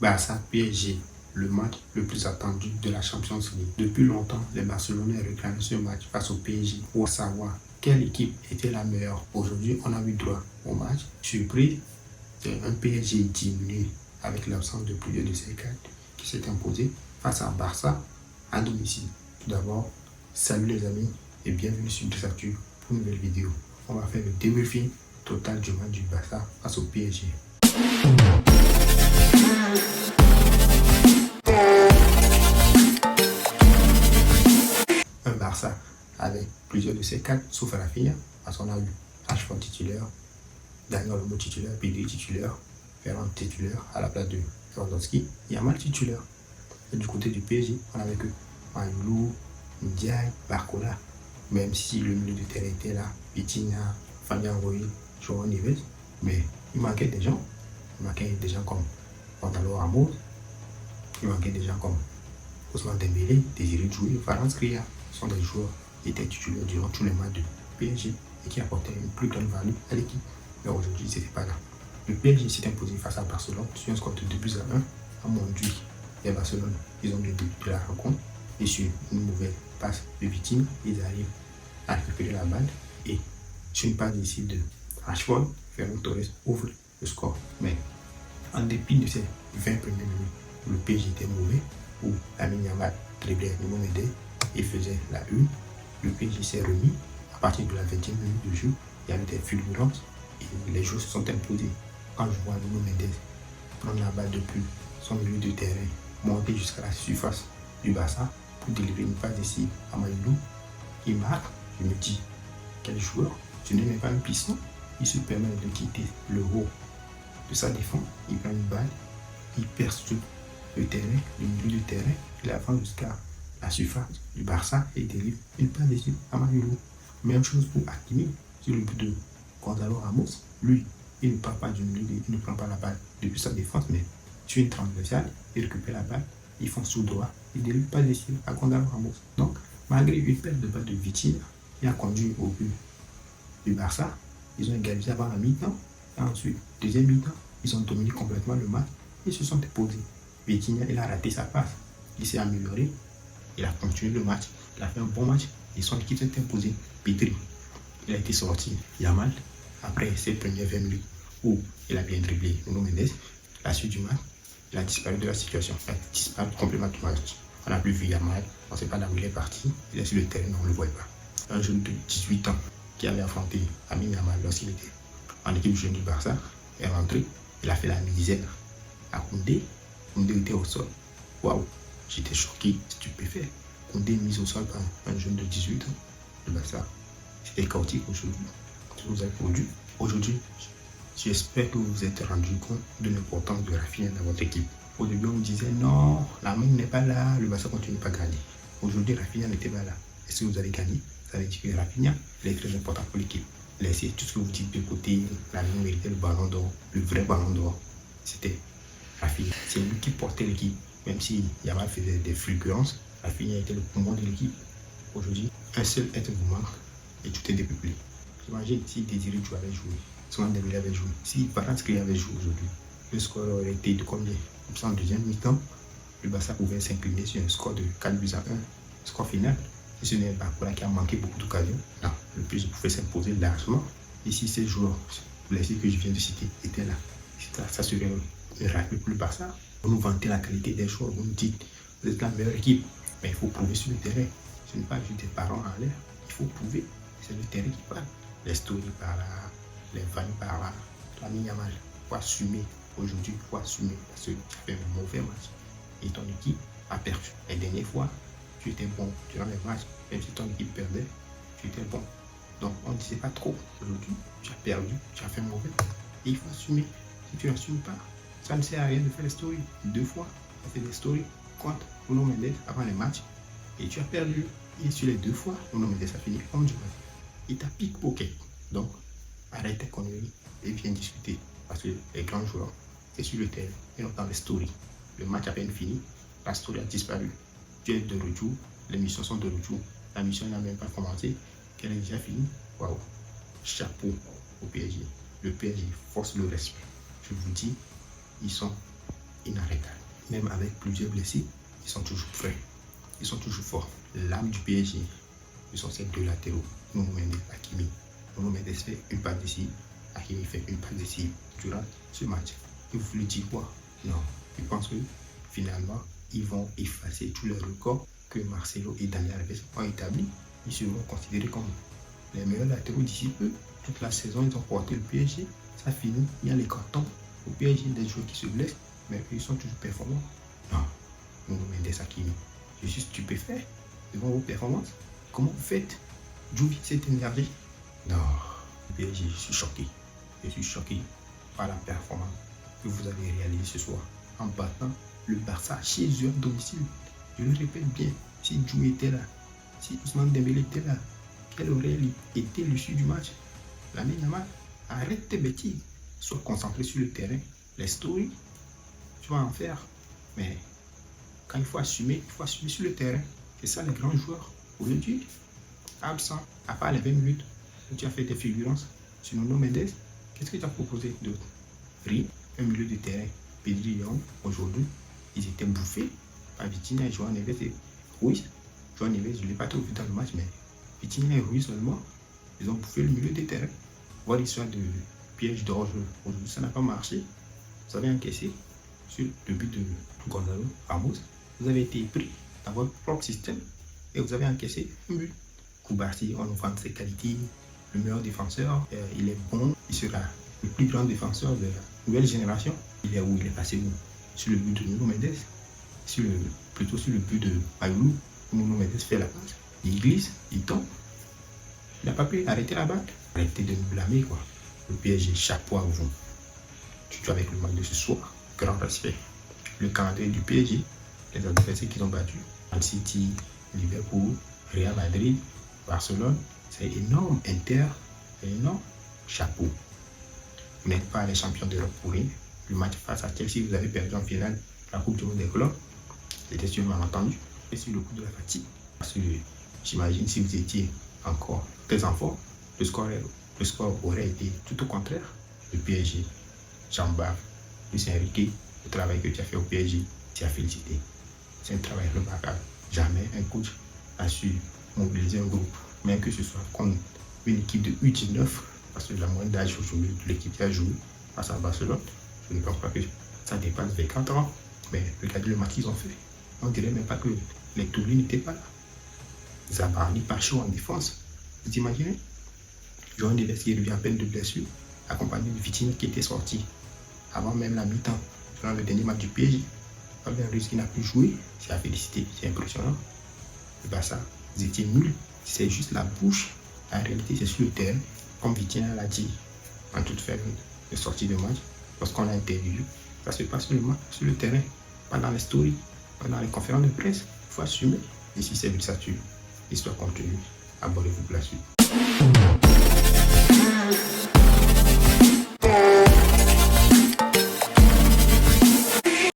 Barça PSG, le match le plus attendu de la Champions League. Depuis longtemps, les Barcelonais réclamaient ce match face au PSG pour savoir quelle équipe était la meilleure. Aujourd'hui, on a eu droit au match. Surprise, c'est un PSG diminué avec l'absence de plusieurs de ses cadres qui s'est imposé face à Barça à domicile. Tout d'abord, salut les amis et bienvenue sur Desactu pour une nouvelle vidéo. On va faire le débriefing total du match du Barça face au PSG. Un Barça avec plusieurs de ses cadres, sauf Rafinha, parce qu'on a eu Rashford titulaire, Dani Olmo titulaire, Pedri titulaire, Ferran titulaire à la place de Lewandowski, Yamal titulaire. Et du côté du PSG, on avait que Manlou, Ndiaye, Barcola, même si le milieu de terrain était là, Vitinha, Fabien Ruiz, João Neves, mais il manquait des gens. Il manquait des gens comme Gonzalo Ramos, il manquait des gens comme Ousmane Dembélé, Désiré Doué, Valence Cria. Ce sont des joueurs qui étaient titulaires durant tous les matchs de PSG et qui apportaient une plus grande valeur à l'équipe. Mais aujourd'hui, ce n'était pas là. Le PSG s'est imposé face à Barcelone sur un score de 2-1 à Montjuïc. Les Barcelone, ils ont le début de la rencontre et sur une mauvaise passe de Vitinha, ils arrivent à récupérer la balle et sur une passe ici de Rashford, Ferran Torres ouvre le score. Mais en dépit de ces 20 premières minutes où le PSG était mauvais, où Lamine Yamal driblait Nuno Mendes et faisait la une, le PSG s'est remis. À partir de la 20e minute de jeu, il y avait des fulgurances et les joueurs se sont imposés. Quand je vois Nuno Mendes prendre la balle depuis son milieu de terrain, monter jusqu'à la surface du Barça pour délivrer une passe ici à Manlou, qui marque, je me dis, quel joueur, ce n'est même pas un piston, il se permet de quitter le haut de sa défense, il prend une balle, il perce tout le terrain, le milieu du terrain, il avance jusqu'à la surface du Barça et il délivre une passe ici à Manlou. Même chose pour Hakimi sur le but de Gonzalo Ramos, lui, il ne part pas du milieu, il ne prend pas la balle depuis sa défense, mais sur une transversale, il récupère la balle, il fonce tout droit, il délivre pas ici à Gonzalo Ramos. Donc, malgré une perte de balle de Vitinha, qui a conduit au but du Barça, ils ont égalisé avant la mi-temps, et ensuite, deuxième mi-temps, ils ont dominé complètement le match, ils se sont déposés. Vitinha, il a raté sa passe, il s'est amélioré, il a continué le match, il a fait un bon match, et son équipe s'est imposée. Pedri, il a été sorti, Yamal, après ses premières 20 minutes où il a bien dribblé Nuno Mendes, la suite du match, il a disparu de la situation, il a disparu complètement du match. On n'a plus vu Yamal, on ne sait pas là où il est parti, il est sur le terrain, mais on ne le voit pas. Un jeune de 18 ans qui avait affronté Lamine Yamal lorsqu'il était en équipe jeune du Barça est rentré, il a fait la misère à Koundé. Koundé était au sol. Waouh, j'étais choqué, stupéfait. Koundé mis au sol par un jeune de 18 ans du Barça. C'était chaotique aujourd'hui. Vous avez produit. Aujourd'hui, j'espère que vous vous êtes rendu compte de l'importance de Rafinha dans votre équipe. Au début, on me disait non, la main n'est pas là, le Barça continue pas à gagner. Aujourd'hui, Rafinha n'était pas là. Est-ce que vous allez gagner? Ça veut dire que Rafinha, il est très important pour l'équipe. Laissez tout ce que vous dites de côté, la main méritait le ballon d'or, le vrai ballon d'or. C'était Rafinha. C'est lui qui portait l'équipe. Même si Yamal faisait des fulgurances, Rafinha était le poumon de l'équipe. Aujourd'hui, un seul être vous manque et tout est dépeuplé. Imaginez si Désiré Doué avait joué, Ousmane Dembélé avait joué, si Valence Cria avait joué aujourd'hui, le score aurait été de combien? Comme ça, en deuxième mi-temps, le Barça pouvait s'incliner sur un score de 4-1, score final. Et ce n'est pas Barcola qui a manqué beaucoup d'occasions. Non, le PSG pouvait s'imposer largement. Et si ces joueurs blessés que je viens de citer étaient là, ça serait un rappel pour le Barça. Vous nous vantez la qualité des joueurs, vous nous dites vous êtes la meilleure équipe, mais il faut prouver sur le terrain. Ce n'est pas juste des parents en l'air, il faut prouver. C'est le terrain qui parle. Les stories par là, les vannes par là. Lamine Yamal, il faut assumer. Aujourd'hui, il faut assumer parce que tu as fait un mauvais match. Et ton équipe a perdu. La dernière fois, tu étais bon durant les matchs. Même si ton équipe perdait, tu étais bon. Donc, on ne disait pas trop. Aujourd'hui, tu as perdu, tu as fait mauvais. Et il faut assumer. Si tu n'assumes pas, ça ne sert à rien de faire les stories. 2 fois, on fait des stories contre Nuno Mendes avant les matchs. Et tu as perdu. Et sur les 2 fois, Nuno Mendes a fini 11 du match. Il t'a pickpocket. Donc, arrête tes conneries et viens discuter. Parce que les grands joueurs, c'est sur le terrain et non dans les stories. Le match a peine fini, la story a disparu. Tu es de retour, les missions sont de retour. La mission n'a même pas commencé, qu'elle est déjà finie. Waouh, chapeau au PSG. Le PSG force le respect. Je vous dis, ils sont inarrêtables. Même avec plusieurs blessés, ils sont toujours prêts. Ils sont toujours forts. L'âme du PSG, ce sont ces deux latéraux. Nuno Mendes, Hakimi. Nuno Mendes fait une passe décisive. Hakimi fait une passe décisive durant ce match. Et vous voulez dire quoi? Non. Je pense que finalement, ils vont effacer tous les records que Marcelo et Dani Alves ont établis. Ils seront considérés comme les meilleurs latéraux d'ici peu. Toute la saison, ils ont porté le PSG. Ça finit, il y a les cartons. Au PSG, des joueurs qui se blessent, mais ils sont toujours performants. Non, Nuno Mendes, Hakimi, je suis stupéfait devant vos performances. Comment vous faites d'où vient cette énergie? Non, le PSG, je suis choqué. Je suis choqué par la performance que vous avez réalisée ce soir en battant le Barça chez eux à domicile. Je le répète bien, si Djou était là, si Ousmane Dembélé était là, quel aurait été l'issue du match? Lamine Yamal, arrête tes bêtises. Sois concentré sur le terrain. Les stories, tu vas en faire. Mais quand il faut assumer sur le terrain. C'est ça les grands joueurs. Aujourd'hui, absent, à part les 20 minutes où tu as fait tes figurances sur Nuno Mendes, qu'est-ce que tu as proposé d'autre? Rien. Un milieu de terrain. Pedri et Young, aujourd'hui, ils étaient bouffés par Vitinha et João Neves et Ruiz. João Neves, je ne l'ai pas trop vu dans le match, mais Vitinha et Ruiz seulement, ils ont bouffé le milieu de terrain. Voir l'histoire de piège d'or aujourd'hui, ça n'a pas marché. Vous avez encaissé sur le but de Gonzalo Ramos. Vous avez été pris dans votre propre système et vous avez encaissé un but. Koubarsi, on nous vend ses qualités, le meilleur défenseur, il est bon, il sera le plus grand défenseur de la nouvelle génération. Il est où? Il est passé où? Sur le but de Nuno Mendes, plutôt sur le but de Mayoulou, où Nuno Mendes fait la passe. Il glisse, il tombe. Il n'a pas pu arrêter la balle. Arrêtez de nous blâmer, quoi. Le PSG, chapeau à vous. Tu joues avec le match de ce soir. Grand respect. Le calendrier du PSG, les adversaires qu'ils ont battus, Man City, Liverpool, Real Madrid, Barcelone, c'est énorme. Inter, c'est énorme. Chapeau. Vous n'êtes pas les champions d'Europe pour rien. Le match face à Chelsea, vous avez perdu en finale la Coupe du Monde des clubs. C'était sur le malentendu. Et sur le coup de la fatigue. Parce que j'imagine si vous étiez encore très en forme, le score aurait été tout au contraire. Le PSG, Jean-Bart, Luis Enrique, le travail que tu as fait au PSG, tu as félicité. C'est un travail remarquable. Jamais un coach a su mobiliser un groupe, même que ce soit contre une équipe de U19, parce que la moyenne d'âge aujourd'hui de l'équipe qui a joué face à Barcelone, je ne pense pas que ça dépasse 24 ans. Mais regardez le match qu'ils ont fait. On dirait même pas que les tournées n'étaient pas là. Zabarni pas chaud en défense. Vous imaginez? João Neves qui revient à peine de blessure, accompagné de Vitinha qui était sorti avant même la mi-temps, durant le dernier match du PSG. Fabien Ruiz qui n'a plus joué, c'est à féliciter, c'est impressionnant. Le Barça, vous étiez nuls, c'est juste la bouche. En réalité, c'est sur le terrain, comme Vitinha l'a dit en toute fin de sortie de match, lorsqu'on l'a interviewé. Ça se passe seulement sur le terrain, pas dans les stories, pas dans les conférences de presse. Il faut assumer. Et si c'est vexature, l'histoire continue. Abonnez-vous pour la suite.